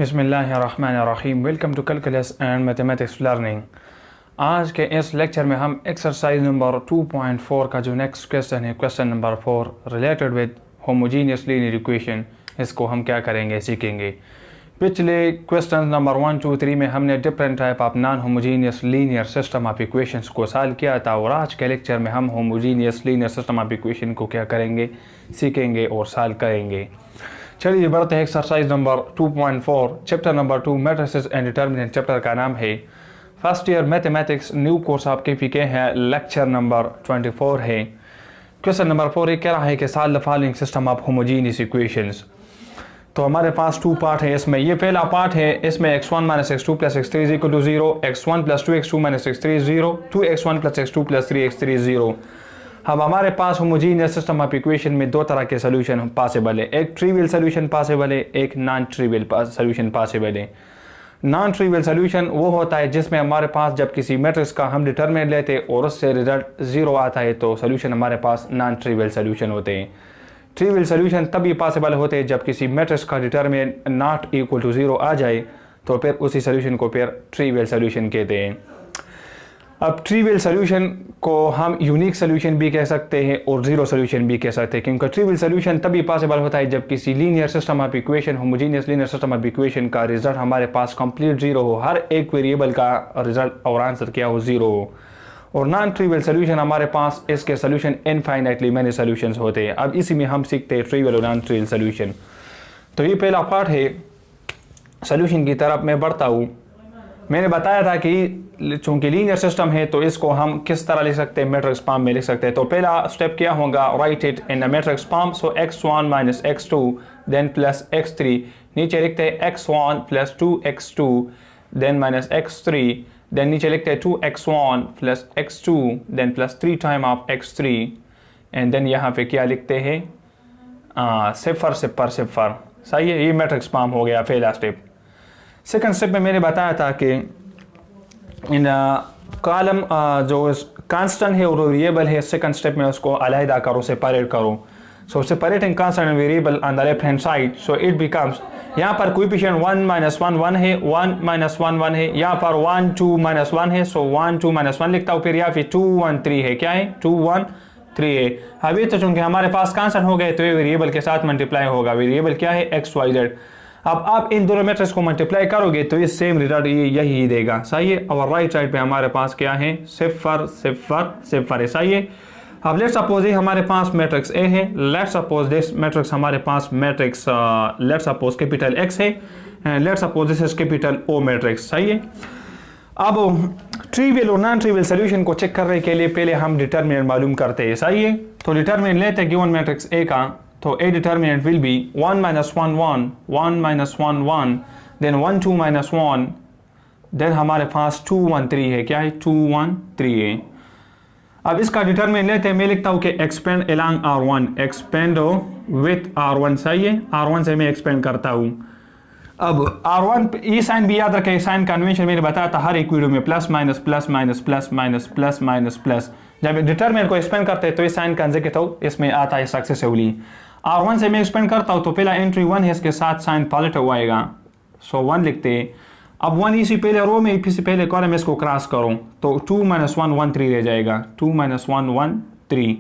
बिस्मिल्लाहिर्रहमानिर्रहीम। Welcome to calculus and mathematics learning. आज के इस लेक्चर में हम एक्सरसाइज नंबर 2.4 का जो नेक्स्ट क्वेश्चन है, question number 4 related with homogeneous linear equation, इसको हम क्या करेंगे, सीखेंगे। पिछले क्वेश्चन नंबर 1, 2, 3 में हमने different type of non homogeneous linear system of equations को सॉल्व किया था, और आज के लेक्चर में हम homogeneous linear system of equation को क्या करेंगे, सीखेंगे और सॉल्व करेंगे। चलिए बढ़ते हैं exercise number 2.4, chapter number 2 matrices and determinant. Chapter का नाम है first year mathematics, new course आप के हैं, लेक्चर नंबर 24 है। क्वेश्चन नंबर 4 ये कह रहा है कि solve the following system of homogeneous equations. तो हमारे पास 2 पार्ट है इसमें। ये पहला पार्ट है, इसमें x1 - x2 + x3 = 0, x1 + 2x2 - x3 0, 2x1 + x2 + 3x3 0। अब हमारे पास होमोजीनियस सिस्टम ऑफ इक्वेशन में दो तरह के सोल्यूशन पॉसिबल है, एक ट्रिवियल सोल्यूशन पॉसिबल है, एक नॉन ट्रिवियल सोल्यूशन पॉसिबल है। नॉन ट्रिवियल सोल्यूशन वो होता है जिसमें हमारे पास जब किसी मैट्रिक्स का हम डिटरमिनेंट लेते हैं और उससे रिजल्ट 0 आता है तो सोल्यूशन हमारे पास नॉन ट्रिवियल सोल्यूशन होते हैं। ट्रिवियल सोल्यूशन तभी पॉसिबल होते हैं जब किसी मैट्रिक्स का डिटरमिनेंट नॉट इक्वल टू 0 आ जाए, तो फिर उसी सोल्यूशन को फिर ट्रिवियल सोल्यूशन कहते हैं। अब ट्रिवियल सोल्यूशन को हम यूनिक सोल्यूशन भी कह सकते हैं और ज़ीरो सोल्यूशन भी कह सकते हैं, क्योंकि ट्रिवियल सोल्यूशन तभी पॉसिबल होता है जब किसी linear system of equation, homogeneous linear system of equation का रिजल्ट हमारे पास कंप्लीट 0 हो, हर एक वेरिएबल का रिजल्ट और आंसर क्या हो, 0 हो। और नॉन ट्रिवियल सोल्यूशन हमारे पास इसके सोल्यूशन इनफाइनाइटली मैनी सोल्यूशंस होते हैं। अब इसी में हम सीखते हैं ट्रिवियल और नॉन ट्रिवियल सोल्यूशन। तो ये पहला पार्ट है, सोल्यूशन की तरफ मैं बढ़ता हूँ। मैंने बताया था कि चूंकि लीनियर सिस्टम है तो इसको हम किस तरह लिख सकते हैं, मैट्रिक्स फॉर्म में लिख सकते हैं। तो पहला स्टेप क्या होगा, write it in the matrix form. So x1 - x2 then plus x3, नीचे लिखते हैं x1 + 2x2 then -x3, then नीचे लिखते हैं 2x1 + x2 then plus 3 time of x3, and then यहाँ पे क्या लिखते हैं, 0 0 0। सही है, ये मैट्रिक्स फॉर्म हो गया पहला स्टेप। सेकंड स्टेप में मैंने बताया था कि इन कॉलम जो कांस्टेंट है और वेरिएबल है, सेकंड स्टेप में उसको अलहदा करो, सेपरेट करो। So separating constant and variable on the left hand side, so it becomes, यहाँ पर कोएफिशिएंट 1 - 1 1 है, 1 - 1 1 है, यहाँ पर 1 2 - 1 है, सो 1 2 - 1 लिखता हूँ। फिर यहाँ पे 2 1 3 है, क्या है, 2 1 3 है। अभी तो चूंकि हमारे पास कांस्टेंट हो गए तो ये वेरिएबल के साथ मल्टीप्लाई होगा। वेरिएबल क्या है, XYZ। अब आप इन दोनों मैट्रिक्स को मल्टीप्लाई करोगे तो ये सेम रिजल्ट यही देगा। सही है। और राइट साइड पे हमारे पास क्या है, 0 0 0 है। सही है। अब लेट्स सपोज ये हमारे पास मैट्रिक्स ए है, लेट्स सपोज दिस मैट्रिक्स हमारे पास matrix let's suppose capital X है, let's suppose this is capital O matrix. सही है। अब ट्रिवियल और नॉन ट्रिवियल सोल्यूशन को चेक करने के लिए पहले हम डिटरमिनेंट मालूम करते हैं। सही है। तो डिटरमिनेंट लेते हैं गिवन मैट्रिक्स ए का, तो A determinant will be 1 - 1 1, 1 - 1 1, then 1 2 - 1, then हमारे पास 2 1 3 है, क्या है, 2 1 3 है। अब इसका डिटरमिनेंट लेते हैं, मैं लिखता हूँ कि expand along R1, expand with R1। सही है। R1 से मैं एक्सपेंड करता हूँ। अब R1 ये साइन भी याद रखें, साइन कन्वेंशन मैंने बताया था हर एक वीडियो में, plus minus plus minus plus minus plus minus plus. जब डिटरमिनेंट को एक्सपेंड करते हैं तो इस साइन कंसेक्यूटिव इसमें आता है सक्सेसिवली। R1 से मैं एक्सपेंड करता हूँ तो पहला एंट्री 1 है, इसके साथ साइन पॉजिटिव आएगा, सो 1 लिखते हैं। अब 1 इसी पहले रो में इसी पहले कॉलम इसको क्रॉस करूँ तो 2 - 1 1 3 रह जाएगा, 2 - 1 1 3।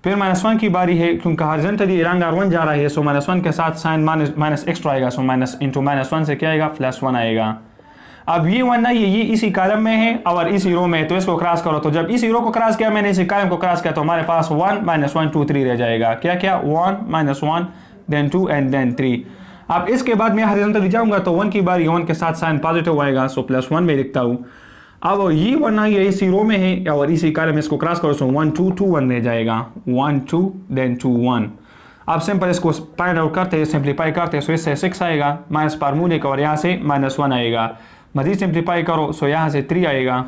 फिर -1 की बारी है, क्योंकि हॉरिजॉन्टली रंग R1 जा रहा है, सो -1 के साथ साइन माइनस एक्स्ट्रा आएगा, सो माइनस इंटू -1 से क्या आएगा, +1 आएगा। अब ये 1 नहीं है, ये इसी कॉलम में है और इसी रो में है, तो इसको क्रॉस करो। तो जब इसी रो को क्रॉस किया मैंने, इसी कॉलम को क्रॉस किया, तो हमारे पास 1 - 1 2 3 रह जाएगा। क्या क्या, 1 - 1 देन 2 एंड देन 3। अब इसके बाद मैं हॉरिजॉन्टली जाऊंगा तो 1 की बारी 1 के साथ साइन पॉजिटिव आएगा, सो +1 में लिखता हूँ। अब ये 1 नहीं है, इसी रो में है और इसी कॉलम, इसको क्रॉस करो, सो 1 2 2 1 रह जाएगा, 1 2 देन 2 1। अब सिंपल इसको फाइंड आउट करते हैं, सिंप्लीफाई करते हैं, सो इससे 6 आएगा माइनस फार्मूले का, और यहाँ से -1 आएगा। मजीद सिंप्लीफाई करो, सो यहाँ से 3 आएगा,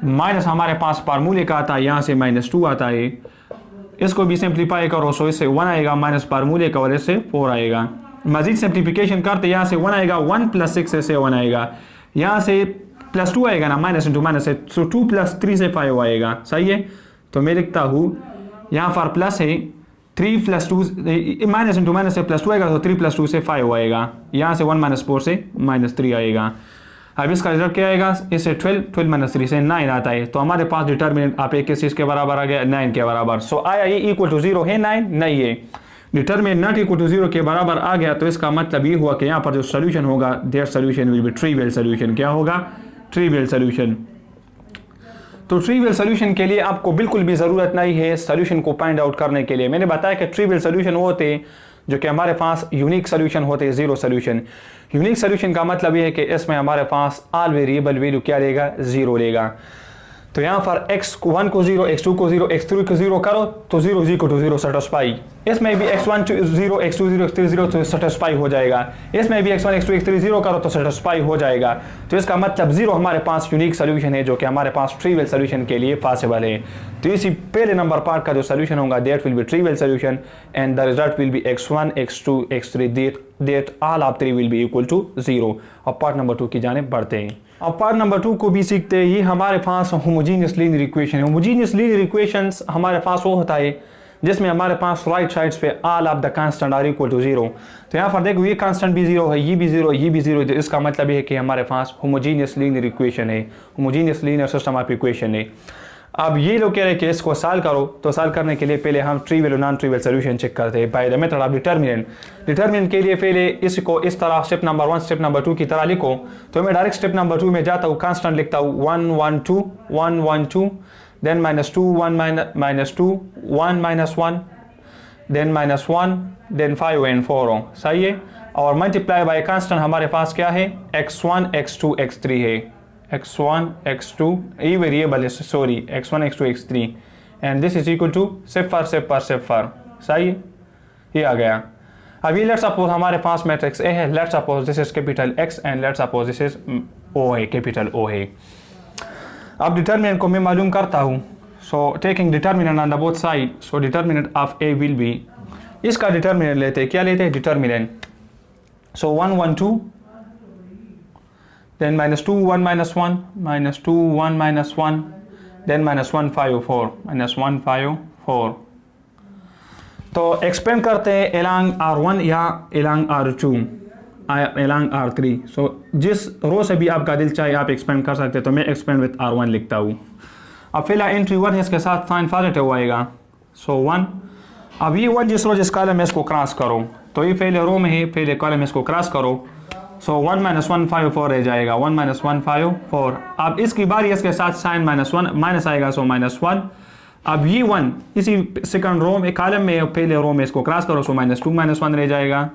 माइनस हमारे पास फार्मूले का आता है, यहाँ से -2 आता है। इसको भी सिंप्लीफाई करो, सो इससे 1 आएगा माइनस फार्मूले का, और इससे 4 आएगा। मजीद सिंप्लीफिकेशन करते, यहाँ से 1 आएगा, 1 + 6 से 1 आएगा, यहाँ से +2 आएगा ना, माइनस इंटू माइनस है, सो 2 + 3 से 5 आएगा। सही है। तो मैं लिखता हूँ यहाँ पर प्लस है, 3 + 2 माइनस इंटू माइनस से +2 आएगा तो 3 + 2 से 5 आएगा, यहाँ से 1 - 4 से -3 आएगा। अब इसका रिजल्ट क्या आएगा, इससे 12 - 3 से 9 आता है। तो हमारे पास डिटर्मिनेंट आप एक किस चीज़ के बराबर आ गया, 9 के बराबर। सो आया ये इक्वल टू 0 है 9? नहीं है। डिटर्मिनेंट नॉट इक्वल टू 0 के बराबर आ गया तो इसका मतलब ये हुआ कि यहाँ पर जो सोल्यूशन होगा there solution will be trivial solution. क्या होगा, ट्रिवियल सोल्यूशन। तो ट्रिवियल सोल्यूशन के लिए आपको बिल्कुल भी ज़रूरत नहीं है सोल्यूशन को फाइंड आउट करने के लिए। मैंने बताया कि ट्रिवियल सोल्यूशन वो होते हैं जो कि हमारे पास यूनिक सोल्यूशन होते हैं, ज़ीरो सोल्यूशन। यूनिक सोल्यूशन का मतलब ये है कि इसमें हमारे पास ऑल वेरिएबल वैल्यू क्या लेगा, ज़ीरो लेगा। तो यहाँ पर x1 को 0, x2 को 0, x3 को 0 करो तो 0 = 0 सेटिस्फाई। इसमें भी x1 0, x2 0, x3 0 तो सेटिस्फाई हो जाएगा। इसमें भी x1 x2 x3 0 करो तो सेटिस्फाई हो जाएगा। तो इसका मतलब 0 हमारे पास यूनिक सोल्यूशन है जो कि हमारे पास ट्रिवियल सोल्यूशन के लिए पॉसिबल है। तो इसी पहले नंबर पार्ट का जो सोल्यूशन होगा that will be trivial solution and the result will be x1 x2 x3 that all of 3 will be equal to 0। अब पार्ट नंबर 2 की जानिब बढ़ते हैं। अब पार्ट नंबर 2 को भी सीखते हैं। ये हमारे पास होमोजीनियस लीनियर इक्वेशन है। होमोजीनियस लीनियर इक्वेशंस हमारे पास वो होता है जिसमें हमारे पास राइट साइड्स पे all of the constant are equal to 0। तो यहाँ पर देखो ये कांस्टेंट भी 0 है, ये भी 0 है, ये भी 0 है। तो इसका मतलब ये है कि हमारे पास होमोजीनियस लीनियर इक्वेशन है, homogeneous linear system of equation है। अब ये लोग कह रहे हैं कि इसको सॉल्व करो, तो सॉल्व करने के लिए पहले हम ट्रिवियल और नॉन ट्रिवियल सोल्यूशन चेक करते हैं by the method of determinant. Determinant के लिए पहले इसको इस तरह स्टेप नंबर 1 स्टेप नंबर 2 की तरह लिखो। तो मैं डायरेक्ट स्टेप नंबर 2 में जाता हूँ, कांस्टेंट लिखता हूँ 1 1 2 1 1 2 देन -2 1 -2 1 -1 देन -1 देन 5 एंड 4 सही है। और मल्टीप्लाई बाय कांस्टेंट हमारे पास क्या है, x1 x2 x3 है। x1 x2 ये वेरिएबल है, sorry x1 x2 x3 and this is equal to सिफर सिफर सिफर सही है, ये आ गया। अभी लेट्स सपोज हमारे पास मैट्रिक्स ए है, let's suppose this is capital x and let's suppose this is o है, कैपिटल O है। अब डिटर्मिनेंट को मैं मालूम करता हूँ। So taking determinant on the both side, so determinant of a will be, इसका डिटर्मिनेंट लेते हैं, क्या लेते हैं डिटर्मिनेंट। सो 1 1 2 then -2 1 -1 -2 1 -1 then -1 5 4 -1 5 4। तो एक्सपेंड करते हैं along R1 या along R2 along R3। सो जिस रो से भी आपका दिल चाहे आप एक्सपेंड कर सकते हैं। तो मैं एक्सपेंड विथ R1 लिखता हूँ। अब फिलहाल एंट्री 1 है, इसके साथ साइन पॉजिटिव आएगा। सो 1, अब ये 1 जिस रो जिस कॉलम में इसको क्रॉस करो, तो ये पहले रो में है, पहले कॉलम में इसको क्रॉस करो। सो 1 -1 5 4 रह जाएगा, 1 -1 5 4। अब इसकी बारी इसके साथ साइन -1 माइनस आएगा, सो -1। अब ये 1 इसी सेकंड रो में कॉलम में पहले रो में इसको क्रॉस करो, सो -2 -1 रह जाएगा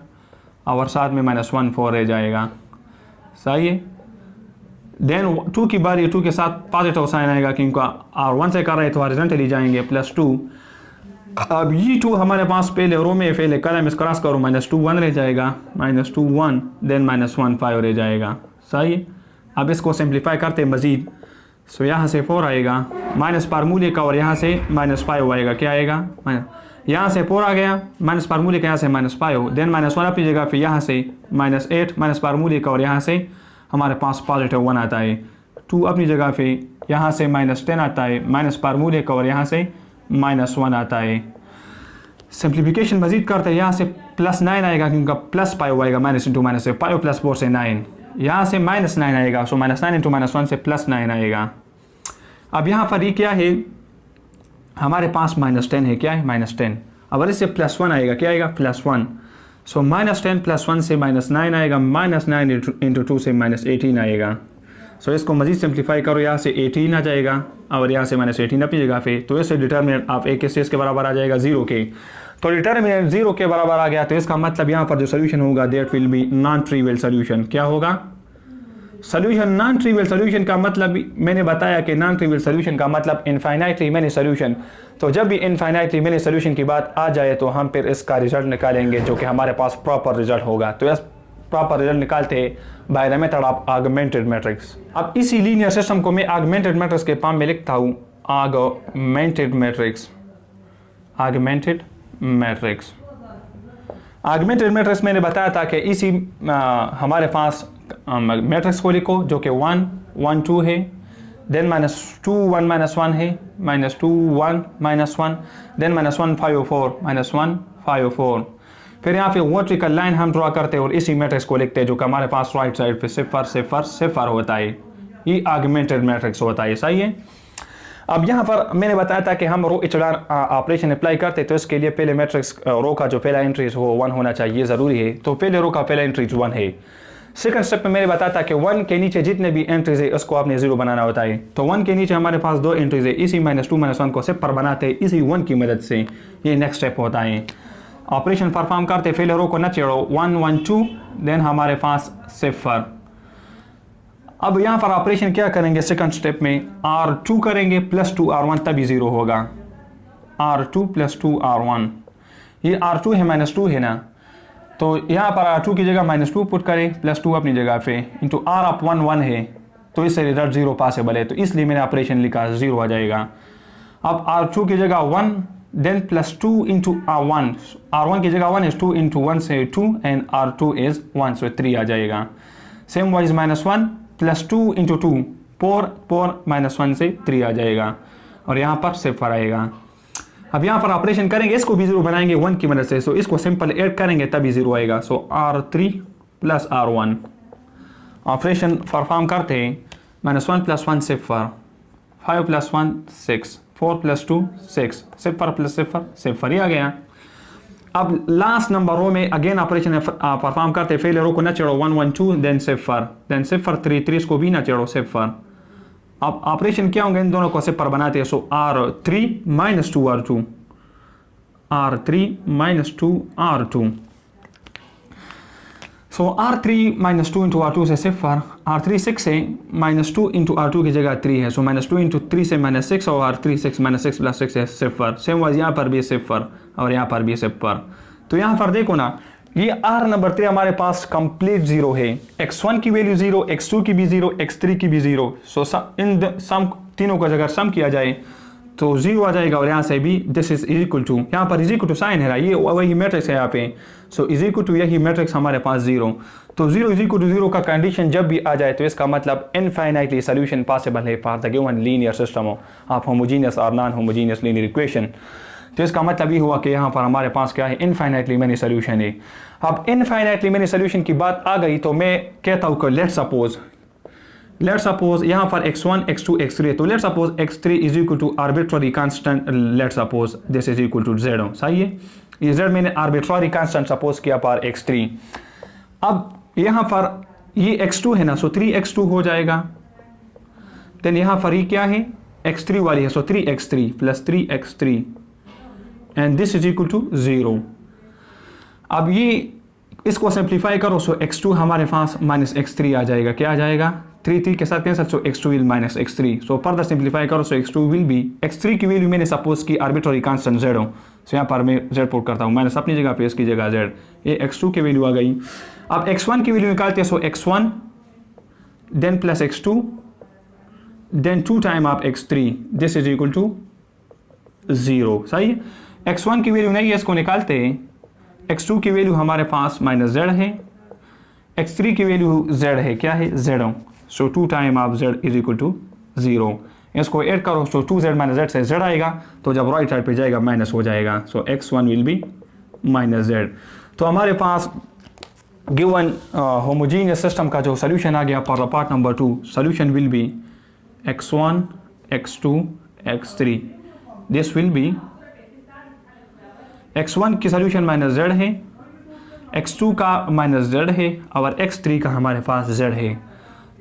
और साथ में -1 4 रह जाएगा सही है। देन 2 की बारी 2 के साथ पॉजिटिव साइन आएगा क्योंकि R1 से कर रहे हैं तो हॉरिजॉन्टली जाएंगे +2। अब ये 2 हमारे पास पहले रो में पहले कॉलम में क्रॉस करो, -2 1 रह जाएगा, -2 1 देन -1 5 रह जाएगा सही है। अब इसको सिंप्लीफाई करते मज़ीद, सो यहाँ से 4 आएगा माइनस फार्मूले का और यहाँ से -5 आएगा, क्या आएगा, यहाँ से 4 आ गया माइनस फार्मूले का, यहाँ से -5 देन -1 अपनी जगह, फिर यहाँ से -8 माइनस फार्मूले का और यहाँ से हमारे पास +1 आता है। 2 अपनी जगह पे यहाँ से -10 आता है माइनस फार्मूले का और यहाँ से -1 आता है। सिंप्लीफिकेशन मजीद करते हैं, यहाँ से +9 आएगा क्योंकि +5 आएगा, माइनस इंटू माइनस से 5 + 4 से 9, यहाँ से -9 आएगा, सो -9 इंटू -1 से +9 आएगा। अब यहाँ पर ये क्या है, हमारे पास -10 है, क्या है -10। अब इससे +1 आएगा, क्या आएगा +1, सो -10 +1 से -9 आएगा, -9 इंटू 2 से -18 आएगा। सो इसको मजीद सिंप्लीफाई करो, यहाँ से 18 आ जाएगा और यहाँ से -18 अपनी जगह पे। तो इससे डिटर्मिनेंट आप एक के बराबर आ जाएगा 0 के। तो डिटर्मिनेंट 0 के बराबर आ गया तो इसका मतलब यहाँ पर जो सोल्यूशन होगा that will B non trivial solution. क्या होगा सोल्यूशन, नॉन ट्रिवियल सोल्यूशन का मतलब मैंने बताया कि नॉन ट्रिवियल सोल्यूशन का मतलब इनफाइनाइटली मैनी सोल्यूशन। तो जब भी इनफाइनाइटली मैनी सोल्यूशन की बात आ जाए तो हम फिर इसका रिजल्ट निकालेंगे जो कि हमारे पास प्रॉपर रिजल्ट होगा। तो इस प्रॉपर रिजल्ट निकालते हैं by the method of augmented matrix. अब इसी लीनियर सिस्टम को मैं ऑगमेंटेड मैट्रिक्स के फॉर्म में लिखता हूँ, augmented matrix. Augmented matrix, augmented matrix मैंने बताया था कि इसी हमारे पास मैट्रिक्स को लिखो जो कि 1 1 2 है, देन -2 1 -1 है, -2 1 -1, देन -1 5 और 4, -1 5 और 4। फिर यहाँ पे वर्टिकल लाइन हम ड्रॉ करते हैं और इसी मैट्रिक्स को लिखते हैं जो कि हमारे पास राइट साइड पे 0 0 0 होता है। ये आर्गुमेंटेड मैट्रिक्स होता है, सही है। अब यहाँ पर मैंने बताया था कि हम रो इचेलॉन ऑपरेशन अप्लाई करते तो इसके लिए पहले मैट्रिक्स रो का जो पहला एंट्री है वो 1 होना चाहिए, ज़रूरी है। तो पहले रो का पहला एंट्री 1 है। सेकंड स्टेप में मैंने बताया था कि 1 के नीचे जितने भी एंट्रीज है उसको आपने 0 बनाना होता है। तो 1 के नीचे हमारे पास 2 एंट्रीज है, इसी -2 -1 को सेपर बनाते हैं इसी 1 की मदद से। ये नेक्स्ट स्टेप होता है। ऑपरेशन परफॉर्म करते पहले रो को न छेड़ो, 1 1 2, देन हमारे पास 0। अब यहाँ पर ऑपरेशन क्या करेंगे सेकंड स्टेप में, R2 करेंगे +2 R1 तभी 0 होगा। R2 +2 R1, ये R2 है -2 है ना, तो यहाँ पर R2 की जगह -2 पुट करें, +2 अपनी जगह पे, इंटू R अप 1 1 है, तो इससे रिजल्ट 0 पॉसिबल है, तो इसलिए मैंने ऑपरेशन लिखा 0 आ जाएगा। अब R2 की जगह 1, देन +2 इंटू R1, R1 की जगह 1 is 2 इंटू 1 से 2 एंड R2 इज 1, सो 3 आ जाएगा। सेम वाइज -1 +2 इंटू 2, 4 -1 से 3 आ जाएगा और यहाँ पर 0 आएगा। अब यहाँ पर ऑपरेशन करेंगे, इसको भी 0 बनाएंगे 1 की मदद से, सो इसको सिंपल ऐड करेंगे तभी 0 आएगा। सो R3 + R1 ऑपरेशन परफॉर्म करते हैं, -1 + 1 0, 5 + 1 6, 4 + 2 6, 0 + 0 0 ही आ गया। अब लास्ट नंबर रो में अगेन ऑपरेशन परफॉर्म करते, पहले रो को न छेड़ो, 1 1 2, देन 0, देन 0 3 3 को भी ना छेड़ो 0। अब ऑपरेशन क्या होंगे, इन दोनों को 0 बनाते हैं। सो R3 - 2 R2, R3 - 2 R2, सो R3 - 2 इंटू R2 से 0, R3 6 है, -2 इंटू R2 की जगह 3 है, सो -2 इंटू 3 से -6 और R3 6 -6 + 6 है 0। सेम वाइज यहाँ पर भी 0 और यहाँ पर भी 0। तो यहाँ पर देखो ना, ये R नंबर 3 हमारे पास कंप्लीट 0 है, x1 की वैल्यू 0, x2 की भी 0, x3 की भी 0। सो इन सम तीनों का अगर सम किया जाए तो 0 आ जाएगा और यहाँ से भी दिस इज इक्वल टू, यहाँ पर इज इक्वल टू साइन है ना, ये वही मैट्रिक्स है यहाँ पे। सो इज इक्वल टू यही मैट्रिक्स हमारे पास 0। तो 0 इज इक्वल टू 0 का कंडीशन जब भी आ जाए तो इसका मतलब इनफाइनाइटली सोल्यूशन पॉसिबल है for the given linear system of homogeneous और नॉन होमोजेनियस लीनियर इक्वेशन। तो इसका मतलब ये हुआ कि यहाँ पर हमारे पास क्या है, इनफाइनाइटली मैनी सोल्यूशन है। अब इनफाइनाइटली मैनी सोल्यूशन की बात आ गई तो मैं कहता हूँ कि लेट सपोज यहाँ पर x1 x2 x3, तो let suppose x3 is equal to arbitrary constant, let suppose this is equal to z, सही है। ये z मैंने आर्बिट्ररी कांस्टेंट सपोज किया पर x3। अब यहाँ पर ये x2 है ना, सो 3x2 हो जाएगा। देन यहाँ पर ये क्या है, x3 वाली है, so 3x3 + 3x3 and this is equal to 0। अब ये इसको सिंप्लीफाई करो, सो x2 हमारे पास -x3 आ जाएगा। क्या आ जाएगा, 3 3 के साथ cancel, so x2 will -x3। So further simplify करो, सो x2 विल बी, x3 की वैल्यू मैंने सपोज की आर्बिट्ररी कांस्टेंट z हो, सो यहाँ पर मैं z पुट करता हूँ, माइनस अपनी जगह पे इसकी जगह z, ये x2 की वैल्यू आ गई। अब x1 की वैल्यू निकालते हैं, so x1 then plus x2 then 2 time of x3, this is equal to 0, सही है। x1 की वैल्यू नहीं है, इसको निकालते हैं। x2 की वैल्यू हमारे पास -z है, x3 की वैल्यू z है, क्या है, z, so 2 time of z is equal to 0। इसको ऐड करो, सो 2z - z से z आएगा, तो जब राइट साइड पे जाएगा माइनस हो जाएगा, सो x1 विल बी -z। तो हमारे पास गिवन होमोजेनियस सिस्टम का जो सोल्यूशन आ गया for part number 2, solution will be x1 x2 x3, this will be x1 की सोल्यूशन -z है, x2 का -z है और x3 का हमारे पास z है।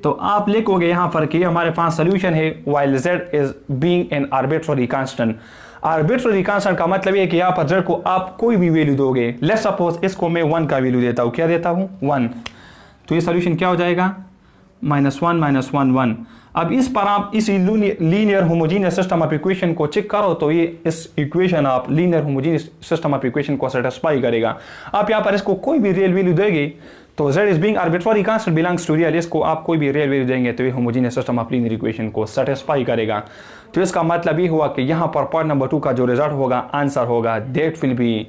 तो आप लिखोगे यहाँ पर कि हमारे पास सोल्यूशन है while z is being an arbitrary constant। Arbitrary constant का मतलब ये कि यहाँ पर z को आप कोई भी वैल्यू दोगे। लेट्स सपोज इसको मैं 1 का वैल्यू देता हूँ, क्या देता हूँ, 1, तो ये सोल्यूशन क्या हो जाएगा, -1 -1 1। अब इस पर आप इस linear homogeneous system of equation को चेक करो तो ये इस equation of linear homogeneous system of equation को सेटिस्फाई करेगा। आप यहाँ पर इसको कोई भी रियल वैल्यू देंगे तो z is being arbitrary constant belongs to real, इसको आप कोई भी रियल वैल्यू देंगे तो ये homogeneous system of linear equation को सेटिस्फाई करेगा। तो इसका मतलब ये हुआ कि यहाँ पर पॉइंट नंबर 2 का जो रिजल्ट होगा, आंसर होगा, that will be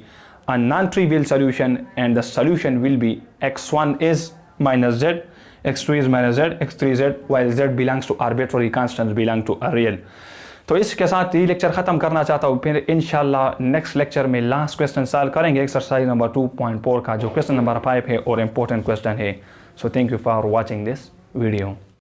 a non trivial solution and the solution will be x1 is -z x2 is minus z, x3z, while z belongs to arbitrary constants belong to a real। तो इसके साथ ये lecture ख़त्म करना चाहता हूँ, फिर इंशाल्लाह नेक्स्ट लेक्चर में लास्ट क्वेश्चन सॉल्व करेंगे एक्सरसाइज नंबर 2.4 का, जो क्वेश्चन नंबर 5 है और इम्पोर्टेंट क्वेश्चन है। So thank you for watching this video.